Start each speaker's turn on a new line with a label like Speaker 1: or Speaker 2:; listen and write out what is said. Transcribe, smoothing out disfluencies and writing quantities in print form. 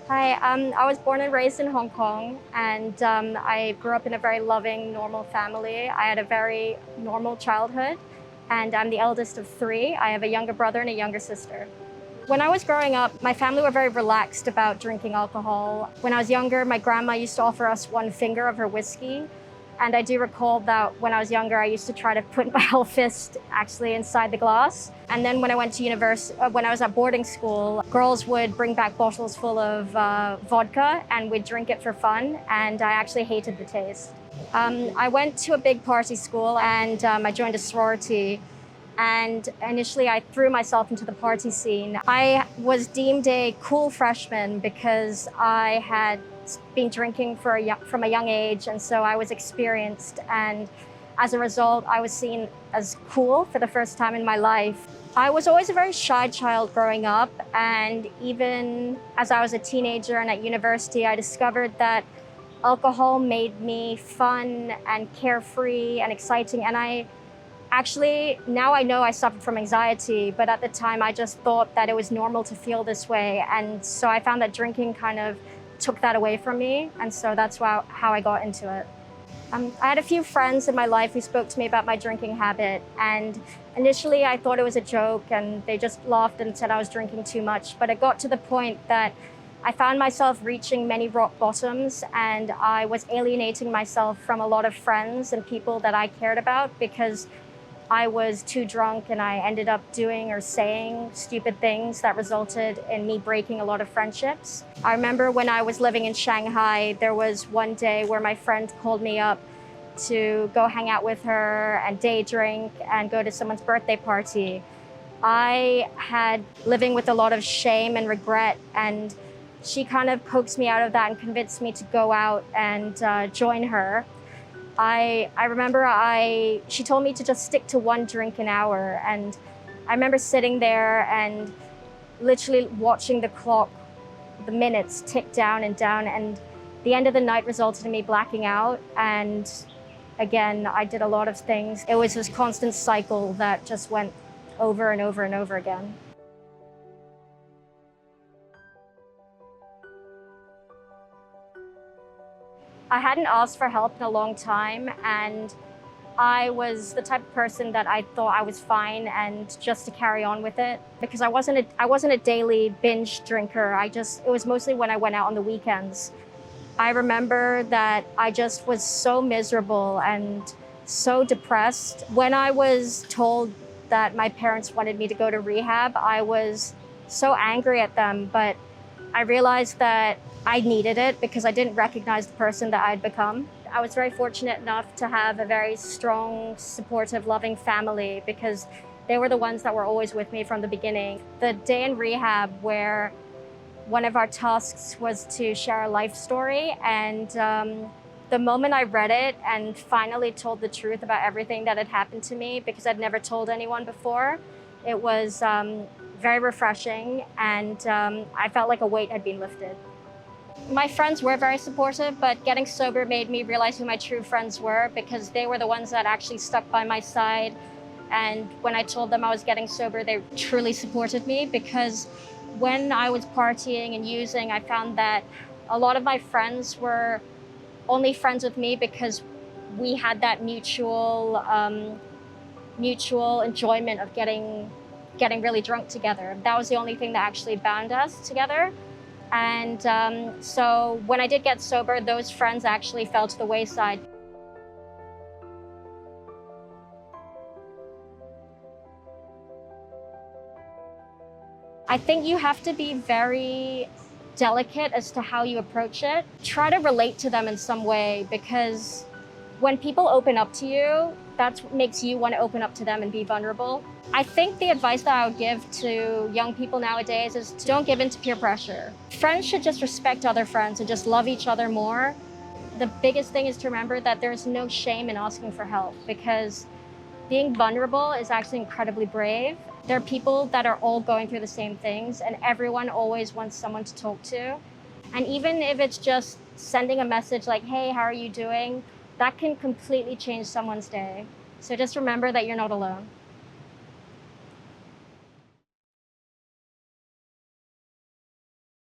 Speaker 1: Hi, I was born and raised in Hong Kong, and I grew up in a very loving, normal family. I had a very normal childhood, and I'm the eldest of three. I have a younger brother and a younger sister. When I was growing up, my family were very relaxed about drinking alcohol. When I was younger, my grandma used to offer us one finger of her whiskey. And I do recall that when I was younger, I used to try to put my whole fist actually inside the glass. And then when I went to when I was at boarding school, girls would bring back bottles full of vodka and we'd drink it for fun. And I actually hated the taste. I went to a big party school and I joined a sorority. And initially I threw myself into the party scene. I was deemed a cool freshman because I had been drinking from a young age, and so I was experienced, and as a result I was seen as cool for the first time in my life. I was always a very shy child growing up, and even as I was a teenager and at university, I discovered that alcohol made me fun and carefree and exciting. And now I know I suffered from anxiety, but at the time I just thought that it was normal to feel this way, and so I found that drinking kind of took that away from me, and so that's how I got into it. I had a few friends in my life who spoke to me about my drinking habit, and initially I thought it was a joke and they just laughed and said I was drinking too much, but it got to the point that I found myself reaching many rock bottoms, and I was alienating myself from a lot of friends and people that I cared about because I was too drunk, and I ended up doing or saying stupid things that resulted in me breaking a lot of friendships. I remember when I was living in Shanghai, there was one day where my friend called me up to go hang out with her and day drink and go to someone's birthday party. I had living with a lot of shame and regret, and she kind of coaxed me out of that and convinced me to go out and join her. I remember she told me to just stick to one drink an hour, and I remember sitting there and literally watching the clock, the minutes tick down, and the end of the night resulted in me blacking out. And again, I did a lot of things. It was this constant cycle that just went over and over and over again. I hadn't asked for help in a long time, and I was the type of person that I thought I was fine and just to carry on with it, because I wasn't a daily binge drinker. It was mostly when I went out on the weekends. I remember that I just was so miserable and so depressed. When I was told that my parents wanted me to go to rehab, I was so angry at them, but I realized that I needed it because I didn't recognize the person that I'd become. I was very fortunate enough to have a very strong, supportive, loving family because they were the ones that were always with me from the beginning. The day in rehab where one of our tasks was to share a life story, and the moment I read it and finally told the truth about everything that had happened to me, because I'd never told anyone before, it was very refreshing, and I felt like a weight had been lifted. My friends were very supportive, but getting sober made me realize who my true friends were, because they were the ones that actually stuck by my side. And when I told them I was getting sober, they truly supported me, because when I was partying and using, I found that a lot of my friends were only friends with me because we had that mutual enjoyment of getting really drunk together. That was the only thing that actually bound us together. And so when I did get sober, those friends actually fell to the wayside. I think you have to be very delicate as to how you approach it. Try to relate to them in some way, because when people open up to you, that's what makes you want to open up to them and be vulnerable. I think the advice that I would give to young people nowadays is don't give in to peer pressure. Friends should just respect other friends and just love each other more. The biggest thing is to remember that there's no shame in asking for help, because being vulnerable is actually incredibly brave. There are people that are all going through the same things, and everyone always wants someone to talk to. And even if it's just sending a message like, hey, how are you doing? That can completely change someone's day. So just remember that you're not alone.